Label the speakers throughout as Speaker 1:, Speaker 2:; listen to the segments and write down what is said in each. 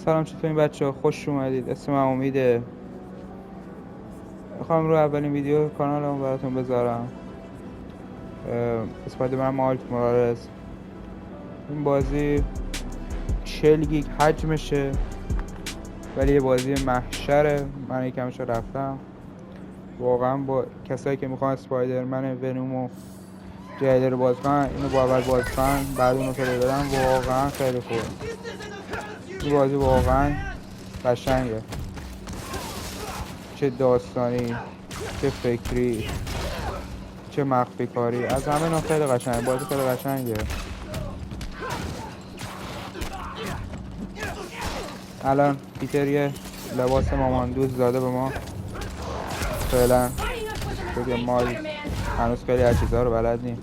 Speaker 1: سلام، چطورین بچه ها؟ خوش اومدید. اسم من امیده. میخوام رو اولین ویدیو کانالمو براتون بذارم. اسپایدرمن مایلز مورالز. این بازی 40 گیگ حجمشه ولی یه بازی محشره. من یکمشو رفتم، واقعا با کسایی که میخوان اسپایدرمن ونومو جدید رو باز کنن اینو با اول باز کنن بعد اونو پیدا بدن واقعا خیلی خوبه. این بازی واقعا قشنگه، چه داستانی، چه فکری، چه مخفی کاری، از همه نوع خیلی قشنگه. بازی خیلی قشنگه. الان پیتر یه لباس ماماندوز داده به ما فعلا، چون ما هنوز خیلی از چیزها رو بلد نیم.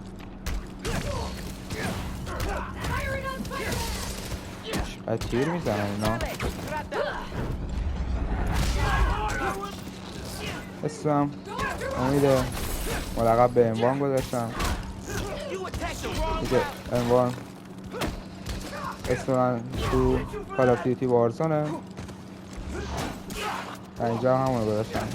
Speaker 1: چقدر تیر میزنن اینا. اسمم امیده، ملقب به انوان گذاشتم دیگه. انوان اسم من تو کال آف دیوتی وارزونه، اینجا همونو گذاشتم.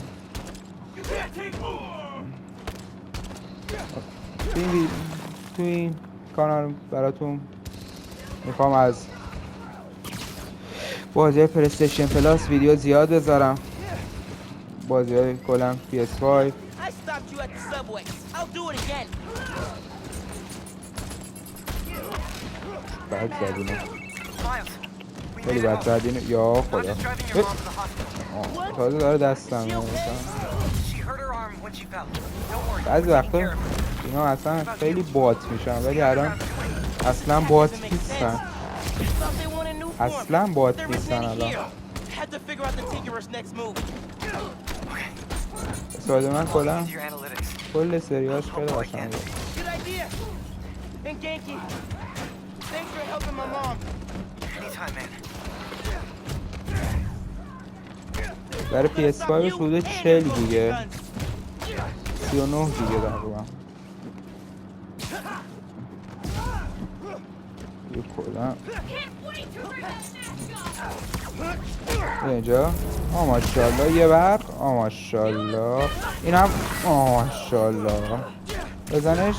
Speaker 1: تو این کانال براتون میخوام از بازی پلیستیشن پلاس ویدیو زیاد بذارم، بازی های کلا PS5. بد زدینو، خیلی بد زدینو، یا خدا. تازه داره دستم میاد. بعضی وقتا اینا اصلا خیلی بات میشن ولی الان اصلا بات نیستن، اصلا بات نیستن. الان اسپایدرمن کل سریاش خیلی قشنگه. برای PS5 حدود 40 گیگه، 39 گیگه تقریبا. یه کلا اینجا ماشاءالله یه برق، ماشاءالله این هم ماشاءالله. بزنش.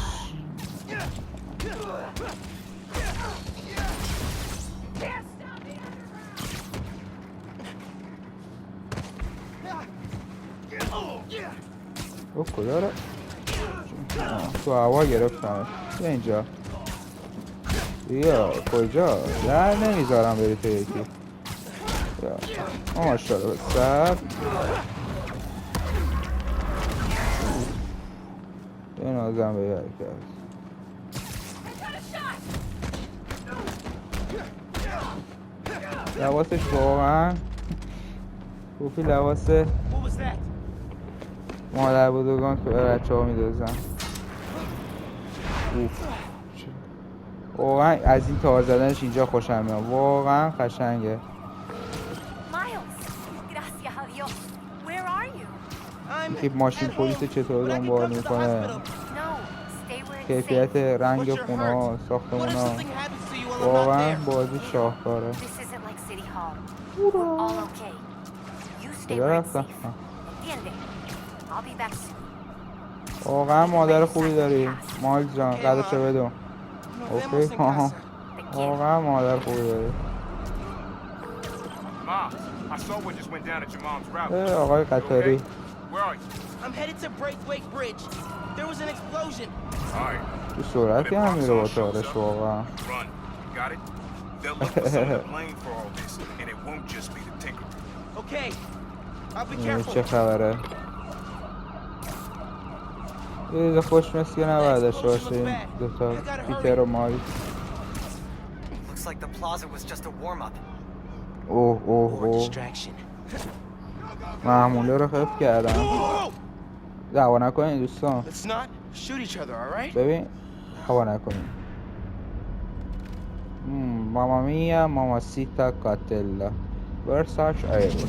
Speaker 1: او کجا رو تو هوا گرفتمش. بیا اینجا، بیا کجا در نمیذارم بری تو یکی. ماشاءالله سر این آزم به یکی هست. لباسش واقعا کوفی لباس مادر بزرگان که به بچه ها میدازن. واقعا از این تار زدنش اینجا خوشم میاد، واقعا قشنگه. این ماشین پلیس چطور دنبال میکنه، کیفیت رنگ خونه ها، ساختمون ها، واقعا بازی شاهکاره. کجا رفتم؟ واقعا مادر خوبی داری مایلز جان، قدرشو بدون. اوکی واقعا مادر خوبی داری. آقای قطاری تو سرعتی هم میره با تارش واقعا. چه خبره؟ یه چیز خوشمسکی نباید داشته باشه این دوتا پیتر و مایلز. اوه محموله رو خف کردم. دعوا نکنین دوستان، ببین دعوا نکنین. ماما میا ماما سیتا کاتلا ورساچ ایروس.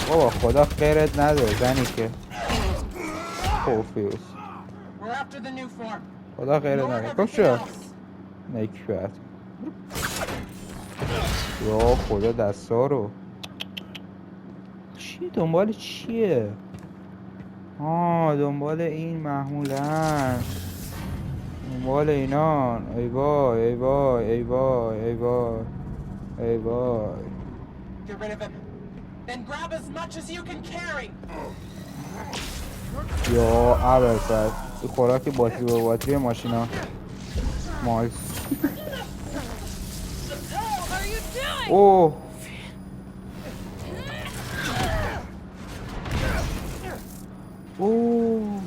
Speaker 1: بابا خدا خیرت نده زنی که خوفیوس، خدا خیرت نده. کم شو نکفت. یا خدا دستا رو چی دنبال چیه؟ دنبال این محمولن، دنبال اینان. ای وای ای وای ای وای ای وای ای وای.
Speaker 2: Get rid of him. Then grab as much as you can carry.
Speaker 1: یا ابرفست این خوراک باتری به باتری ماشینا مایز. اوه اوه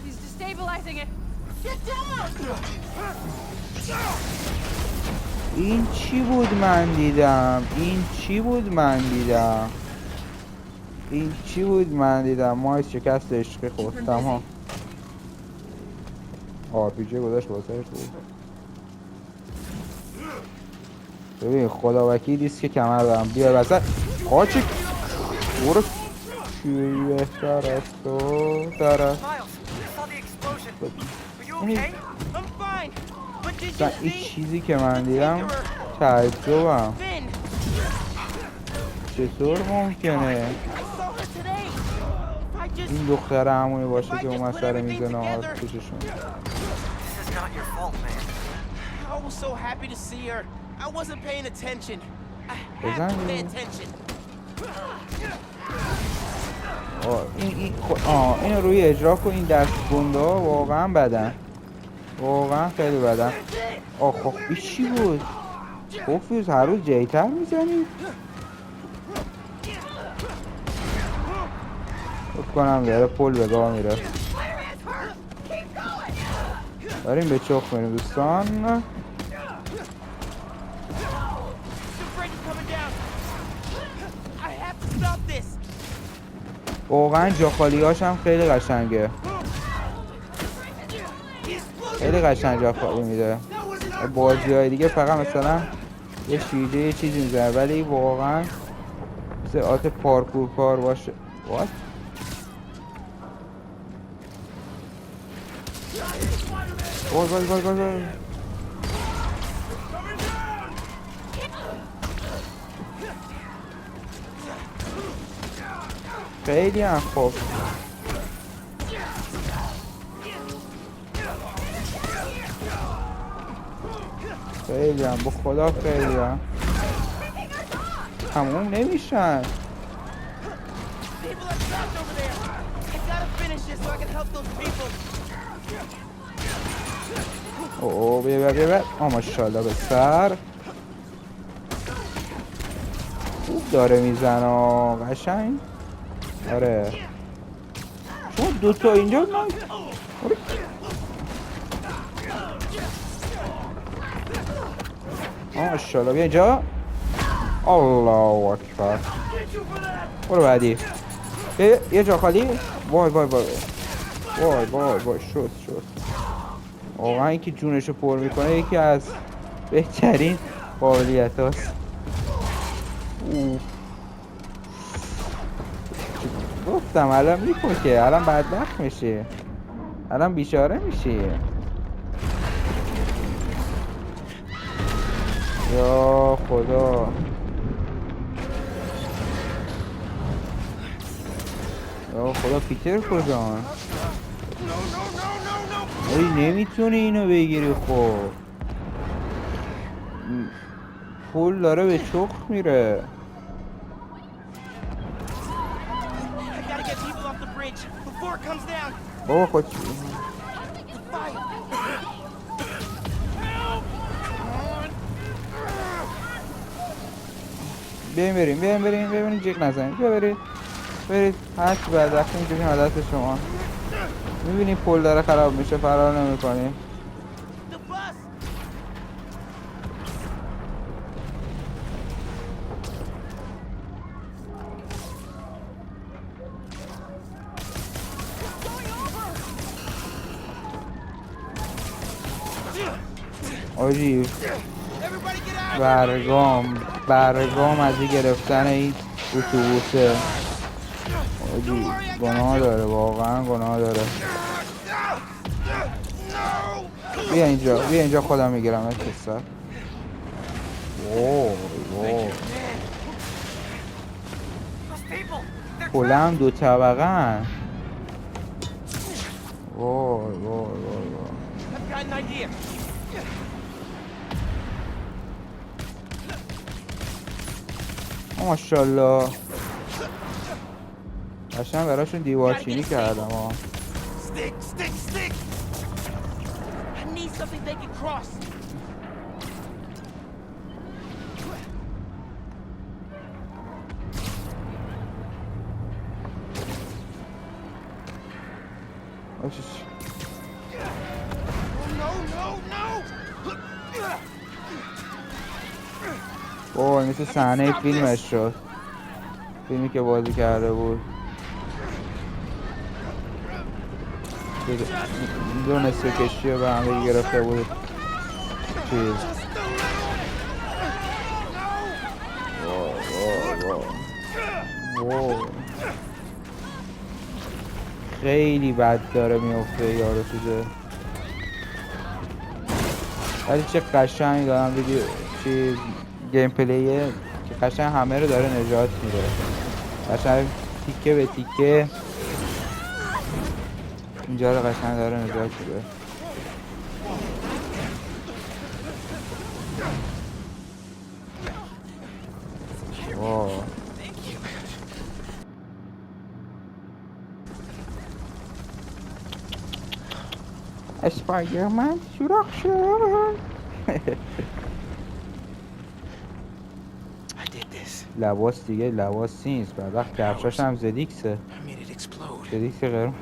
Speaker 3: He's destabilizing it. Get down!
Speaker 1: این چی بود من دیدم؟ این چی بود من دیدم؟ این چی بود من دیدم؟ مایز شکست عشقی خوردم ها. آرپیجی گذاشت واسهش بود. ببین خدا وکیلیست که کمر دارم بیا وسط قاچی برو چی بهتر از تو دارد. این چیزی که من دیدم تعجبم چطور ممکنه این دختر عمویی باشه که اومد سر میز نهار پیششون.
Speaker 2: I was so happy to see her. I wasn't paying attention. I have to pay attention.
Speaker 1: این روی اجرا کن. این دست گنده ها واقعا بدن، واقعا خیلی بدن. خب این چی بود؟ پوفیوز هر روز جیتر میزنی؟ خود کنم داره پل به گاه میره. داریم به چخ میریم دوستان. واقعا جاخالیاش هم خیلی قشنگه، خیلی قشنگ جاخالی میده. بازی های دیگه فقط مثلا یه شیده یه چیزی میزنه ولی واقعا مثل آت پارکور کار باشه. وات؟ گل خیلی هم خوب. خیلی هم با خدا خیلی هم تموم نمیشن. اوه بیا ماشاءالله به سر خوب داره میزنه قشنگ. آره شما دوتا اینجا من ماشاءالله بیا اینجا. الله اکبر. برو بعدی. یه جا خالی. وای وای وای وای وای وای شد واقعا این که جونشو پر میکنه یکی از بهترین قابلیت هاست. گفتم الان میکشه، الان بدبخت میشه، الان بیچاره میشه. یا خدا یا خدا پیتر کجان؟ ای نمیتونی اینو بگیری. خب پول داره به چخ میره. بابا خود بیایم بریم ببینیم جیغ نزنیم. بیا برید هرچی بعد وقتی میگیم عادت شما. میبینی پل داره خراب میشه فرار نمیکنی. آجی برگام از این گرفتن این اتوبوسه. آجی گناه داره، واقعا گناه داره. بیا اینجا خودم میگیرم پسر. اوه کلم 2 طبقه ان. وای
Speaker 2: I've got an idea.
Speaker 1: ماشاءالله قشنگ براشون دیوارچینی کردم ها.
Speaker 2: Stick! I need something they can cross. No!
Speaker 1: اوه مثل صحنه فیلمش شد، فیلمی که بازی کرده بود. دو نصف کشتی رو به هم گرفته بود چیز. واو. خیلی بد داره میفته یارو چیزه، ولی چه قشنگ دارم ویدیو چیز گیم پلیه که قشنگ همه رو داره نجات میده، قشنگ تیکه به تیکه اینجا رو قشنگ داره نجات میده. واو اسپایدرمن سوراخ شد. لباس دیگه لباس نیست، بعد وقت کفشاش هم زدیکسه، زدیکس قرمز.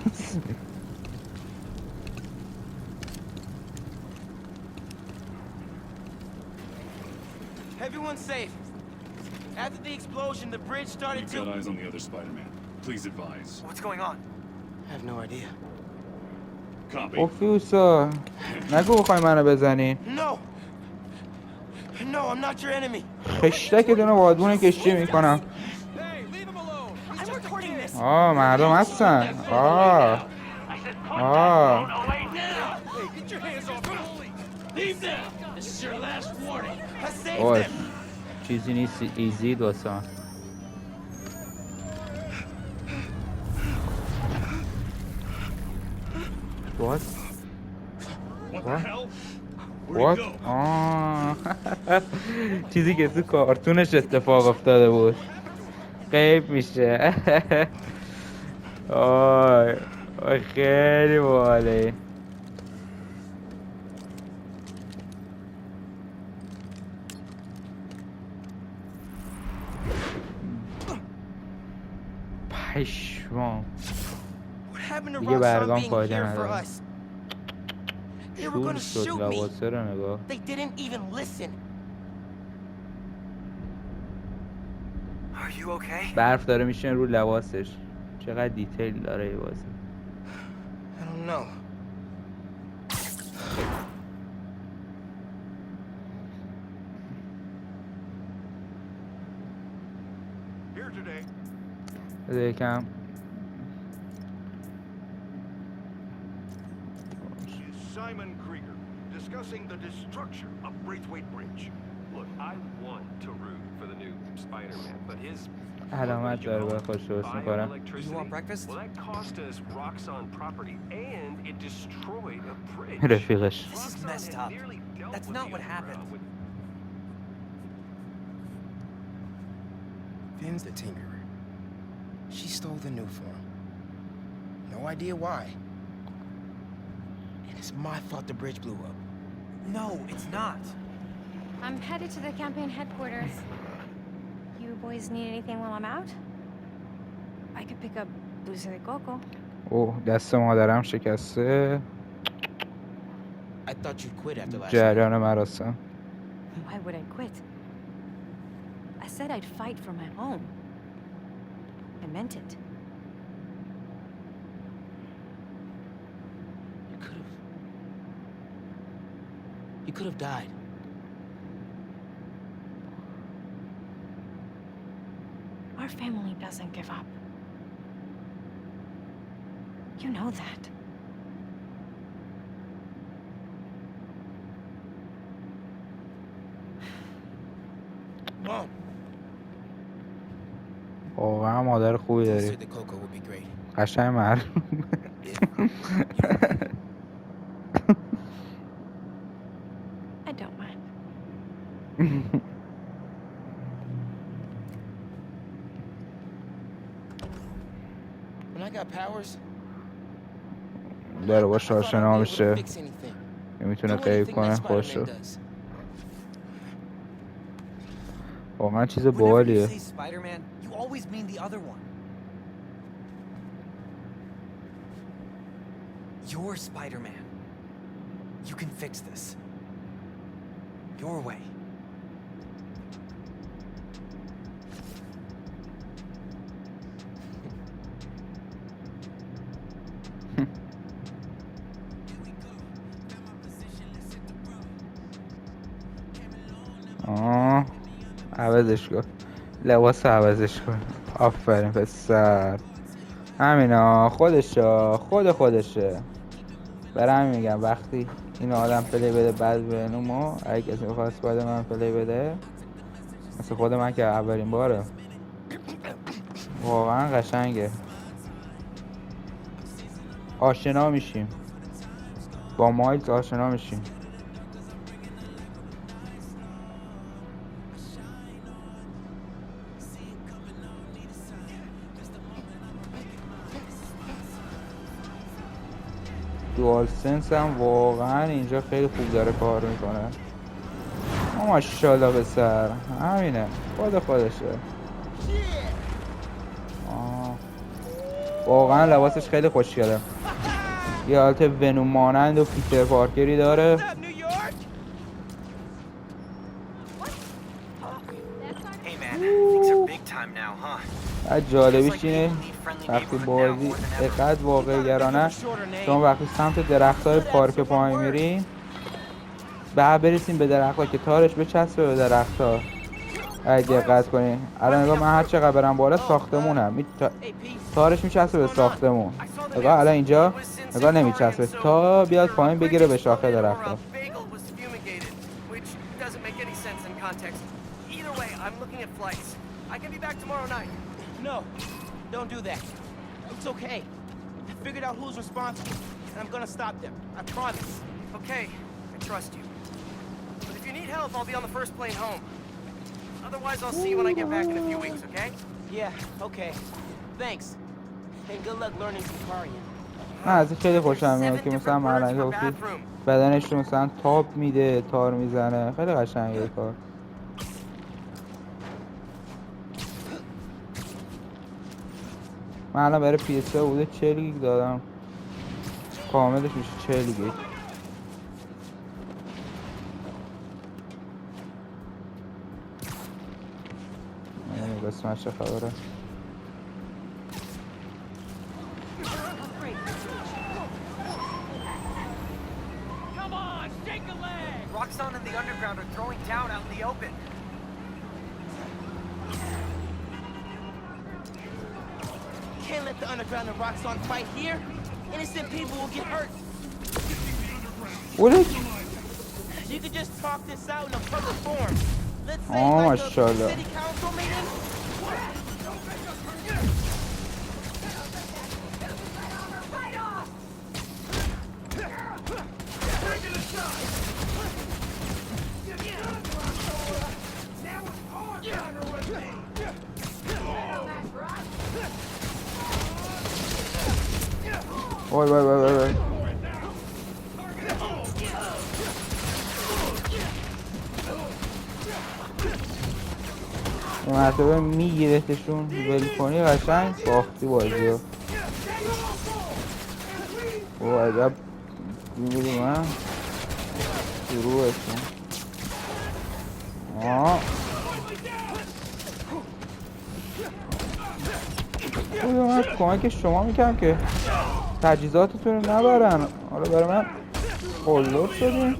Speaker 2: Everyone's safe. After the explosion, the bridge started
Speaker 4: We've got
Speaker 2: to...
Speaker 4: eyes on the other Spider-Man. Please advise.
Speaker 2: What's going on? I have no idea.
Speaker 4: Copy.
Speaker 1: اوفیوسا نگو بخوای منو بزنی.
Speaker 2: No, I'm not your enemy.
Speaker 1: خشتکتون رو بادبون کشتی میکنم.
Speaker 2: I'm recording this.
Speaker 1: مردم هستن.
Speaker 2: I saved them.
Speaker 1: چیزی نیست ایزی دوستان. What?
Speaker 4: What the hell?
Speaker 1: What?
Speaker 4: Where'd he go?
Speaker 1: چیزی که تو کارتونش اتفاق افتاده بود غیب میشه. آی خیلی باحاله. پشمام دیگه برگام فایده نداره. شور شد لباسه رو نگاه.
Speaker 2: They didn't even listen. Are you okay?
Speaker 1: برف داره میشن رو لباسش. چقدر دیتیل داره این بازی.
Speaker 2: I don't know.
Speaker 4: Here today.
Speaker 1: یکم
Speaker 5: Simon Krieger, discussing the destruction of Braithwaite Bridge.
Speaker 6: Look, I want to root for the new Spider-Man, but his
Speaker 1: علامت داره باید خوش درست میکنم.
Speaker 6: bioelectricity,
Speaker 2: You want breakfast?
Speaker 6: well, that cost us Roxxon property, and it destroyed a bridge.
Speaker 1: رفیقش
Speaker 2: This is
Speaker 6: Roxxon
Speaker 2: messed
Speaker 6: had
Speaker 2: up.
Speaker 6: nearly dealt
Speaker 2: That's
Speaker 6: with
Speaker 2: not
Speaker 6: the
Speaker 2: what
Speaker 6: underground
Speaker 2: happened.
Speaker 6: with-
Speaker 7: Pim's the tinkerer. She stole the new form. No idea why. And it's my fault the bridge blew up.
Speaker 2: No, it's not.
Speaker 3: I'm headed to the campaign headquarters. You boys need anything while I'm out? I could pick up dulce de coco.
Speaker 1: اوه دست مادرم شکسته.
Speaker 7: I thought you'd quit after last night.
Speaker 1: جریان مراسم.
Speaker 3: Why would I quit? I said I'd fight for my home. I meant it.
Speaker 7: You could have died.
Speaker 3: Our family doesn't give up. You know that.
Speaker 2: Mom,
Speaker 1: واقعا مادر خوبی
Speaker 2: I
Speaker 1: داری.
Speaker 2: said the cocoa would be great.
Speaker 1: قشنگ معلوم.
Speaker 3: I don't mind.
Speaker 2: When I got powers,
Speaker 1: داره
Speaker 2: I
Speaker 1: باش
Speaker 2: thought I'd
Speaker 1: آشنا
Speaker 2: be able to
Speaker 1: میشه.
Speaker 2: fix anything.
Speaker 1: میتونه
Speaker 2: Do
Speaker 1: غیب
Speaker 2: anything
Speaker 1: کنه
Speaker 2: like
Speaker 1: خودشو.
Speaker 2: Spider-Man does.
Speaker 1: واقعا چیز
Speaker 8: Whenever you
Speaker 1: باحالیه.
Speaker 8: say Spider-Man, you always mean the other one. You're Spider-Man. You can fix this. Your way.
Speaker 1: عوضش کن. لباس عوضش کن. آفرین پسر. همینا خودشه. برای همین میگم وقتی این آدم پلی بده بعد بینومو اگه کسی میخواد اسپایدرمن پلی بده مثل خود من که اولین باره واقعا قشنگه. آشنا میشیم با مایلز، آشنا میشیم. دوال سنس هم واقعا اینجا خیلی خوب داره کار میکنه. ماشاءالله پسر. همینه خودشه. واقعا لباسش خیلی خوشگله. یه حالت ونوم مانند و پیتر پارکری داره.
Speaker 2: What's up, New York?
Speaker 8: Hey man, things are big time now, huh?
Speaker 1: از جالبیش اینه وقتی بازی اقدر واقعی گرانه شما وقتی سمت درختای پارک پایین میرین بعد برسیم به درخت‌ها که تارش بچسبه به درخت‌ها. اگه دقت کنین الان نگاه من هر چقدر برم بالا ساختمونم تارش میچسبه به ساختمون. نگاه الان اینجا نگاه نمیچسبه تا بیاد پایین بگیره به شاخه درخت‌ها.
Speaker 2: No, don't do that. It's okay. I figured out who's responsible, and I'm gonna stop them. I promise.
Speaker 6: Okay, I trust you. But if you need help, I'll be on the first plane home. Otherwise, I'll see you when I get back in a few weeks, okay?
Speaker 2: Yeah, okay. Thanks. And good luck learning Sicarian.
Speaker 1: من از این خیلی خوشم میاد که مثلا معنی گفتی بدنش رو مثلا تاب میده تار میزنه. خیلی قشنگه کار. من الان برای PS3 بوده 40 گیگ دادم کاملش میشه 40 گیگ. این قسمت چه خبره؟
Speaker 8: Roxxon and the Underground are throwing down out in the open.
Speaker 2: Can't let the Underground and Roxxon fight here. Innocent people will get hurt.
Speaker 1: What is?
Speaker 2: You could just talk this out in a public forum. Let's say
Speaker 1: Oh,
Speaker 2: like a
Speaker 1: mashallah.
Speaker 2: city council meeting.
Speaker 1: وای. این مرتبه میگیرتشون ول کنی قشنگ باختی بازی رو. او عجب میبودی من شروعشون. من کمک شما میکنم که تجهیزاتتون رو نبرن. حالا برای من قلوب شدیم.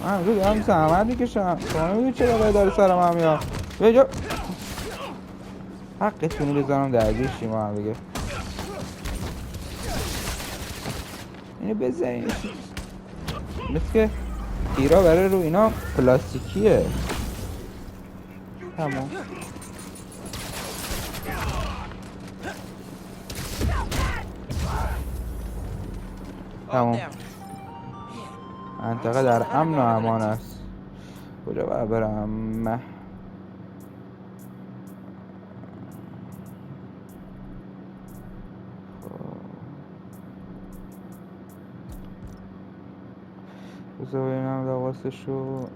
Speaker 1: من همینجا دارم زحمت میکشم. شما نمیدونی چه بقیه داره سرم هم میاد. به جا حقتونی بزنم درگیر شیم هم دیگه. اینو بزنین مثل که تیرا برای رو اینا پلاستیکیه. تمام.
Speaker 2: All
Speaker 1: تمام.
Speaker 2: down.
Speaker 1: منطقه در امن و امان است. کجا باید برم؟ بذار ببینم لباسشو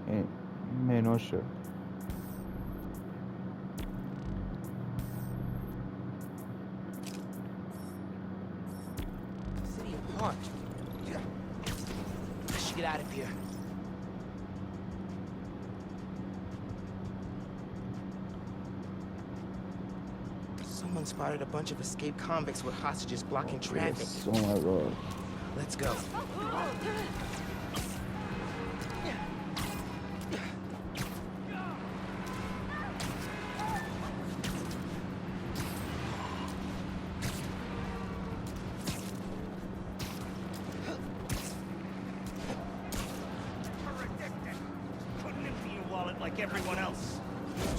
Speaker 1: منوشو.
Speaker 2: City of Park. I should get out of here. Someone spotted a bunch of escaped convicts with hostages blocking traffic.
Speaker 1: Yes, oh my god.
Speaker 2: Let's go.
Speaker 5: Couldn't empty your wallet like everyone else.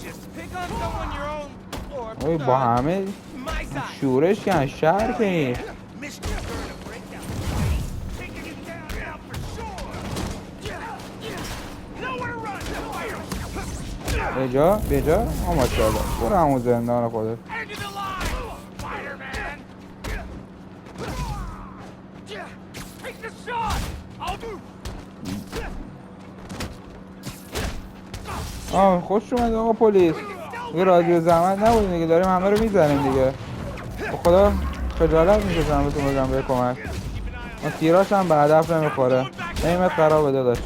Speaker 2: Just pick on someone your own or
Speaker 1: اوی با همه
Speaker 2: my side.
Speaker 1: شورش کن شهر کنی.
Speaker 5: Missed you during a breakdown. Taking you down now for sure. Nowhere to run. Fire.
Speaker 1: بجا ماشاءالله برو همون زندان خودت.
Speaker 5: End of the line. Spider-Man. Take the shot. I'll do.
Speaker 1: خوش اومد آقا پلیس. دیگه رادیو زحمت نبودیم دیگه، داریم همه رو میزنیم دیگه. به خدا خجالت میکشم بهتون بگم به کمک. ما تیراش هم به هدف نمیخوره. نیمت خرابه داداش.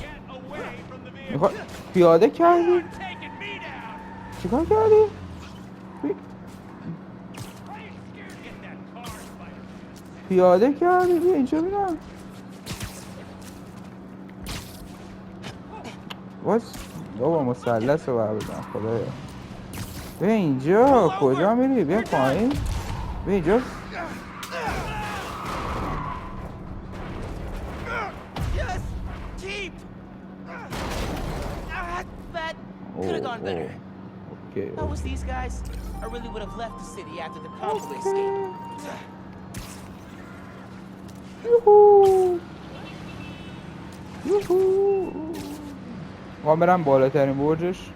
Speaker 1: میخواد پیاده کردی؟ چیکار کردی؟ پیاده کردی؟ بیا اینجا بینم. بابا مثلث رو بردم خدایا. بیا اینجا کجا میری؟ بیا پایین. بیا اینجا.
Speaker 2: Yes, keep. That could have gone better.
Speaker 1: اوکی.
Speaker 2: How was these guys? I really would have left the city after the convoy escape.
Speaker 1: یوهو. ما برم بالاترین برجش.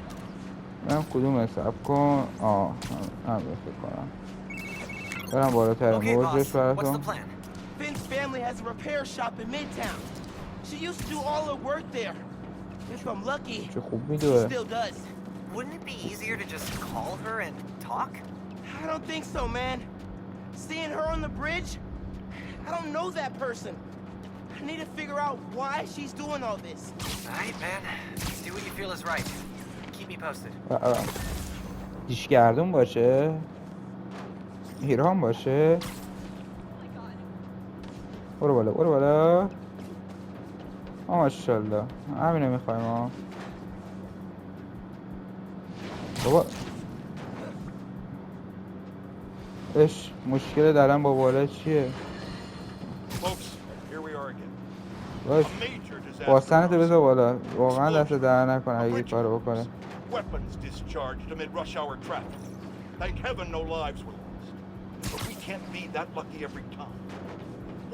Speaker 1: من کدوم حساب کن؟ هم فکر کنم برم بالاترین
Speaker 8: Okay,
Speaker 1: برجش
Speaker 8: boss. What's the
Speaker 1: براتون.
Speaker 8: plan?
Speaker 2: Finn's family has a repair shop in Midtown. She used to do all her work there. If I'm lucky,
Speaker 1: چه خوب
Speaker 2: she
Speaker 1: میدوه.
Speaker 2: still does.
Speaker 8: Wouldn't it be easier to just call her and talk?
Speaker 2: I don't think so, man. Seeing her on the bridge, I don't know that person. I need to figure out why she's doing all this.
Speaker 8: Alright, man. Do what you feel is right. Keep me posted.
Speaker 1: دیشگردون باشه، ایران باشه. برو بالا برو بالا. ماشاءالله همینه میخوایم ها. بابا اش مشکل دارم با بالا چیه؟
Speaker 4: Folks, here we are again.
Speaker 1: باش
Speaker 4: A major disaster.
Speaker 1: باستنتو بذار بالا. واقعا دست در نکنه اگه کارو بکنه.
Speaker 4: Weapons discharged amid rush hour traffic. Thank heaven no lives were lost. But we can't be that lucky every time.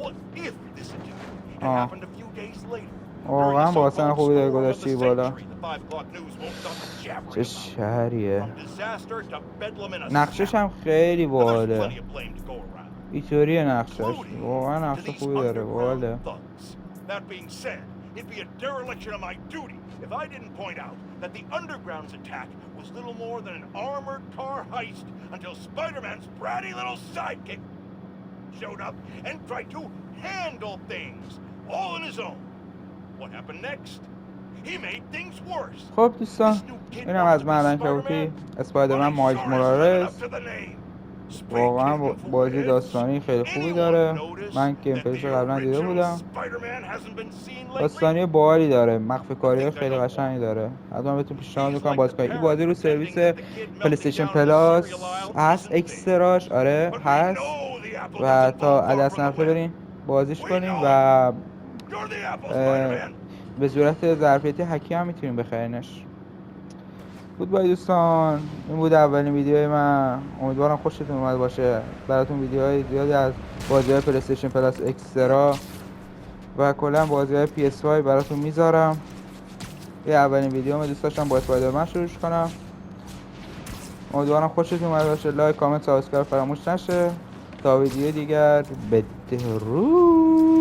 Speaker 4: What if this attack had happened a few days later?
Speaker 1: واقعا باستن خوبی داره گذاشتی بالا. چه
Speaker 4: چه
Speaker 1: شهریه. نقشش هم خیلی باحاله. اینطوریه نقشش. واقعا نقش خوبی داره باحاله.
Speaker 4: That being said, it'd be a dereliction of my duty if I didn't point out that the Underground's attack was little more than an armored car heist until Spider-Man's bratty little sidekick showed up and tried to handle things all on his own. What happened next? He made things worse.
Speaker 1: خب دوستان اینم از معدن کبوتی اسپایدرمن مایلز مورالز. واقعا بازی داستانی خیلی خوبی داره. من گیم پلیش قبلا دیده بودم. داستانی باحالی داره، مخفی کاری خیلی قشنگی داره. حتما بهتون پیشنهاد میکنم بازی کنید. این بازی رو سرویس پلی استیشن پلاس هست، اکستراش آره هست و تا عدس نرفته برین بازیش کنیم و به صورت ظرفیتی هکی هم میتونیم بخرینش. بود بای دوستان، این بود اولین ویدیوی من. امیدوارم خوشتون اومد باشه. براتون ویدیوهای زیادی از بازی‌های پلی استیشن پلاس اکسترا و کلا بازی‌های PS5 براتون میذارم. یه اولین ویدیوم دوست داشتم با اسپایدرمن شروع کنم. امیدوارم خوشتون اومد باشه. لایک، کامنت، سابسکرایب فراموش نشه. تا ویدیو دیگر بدرود.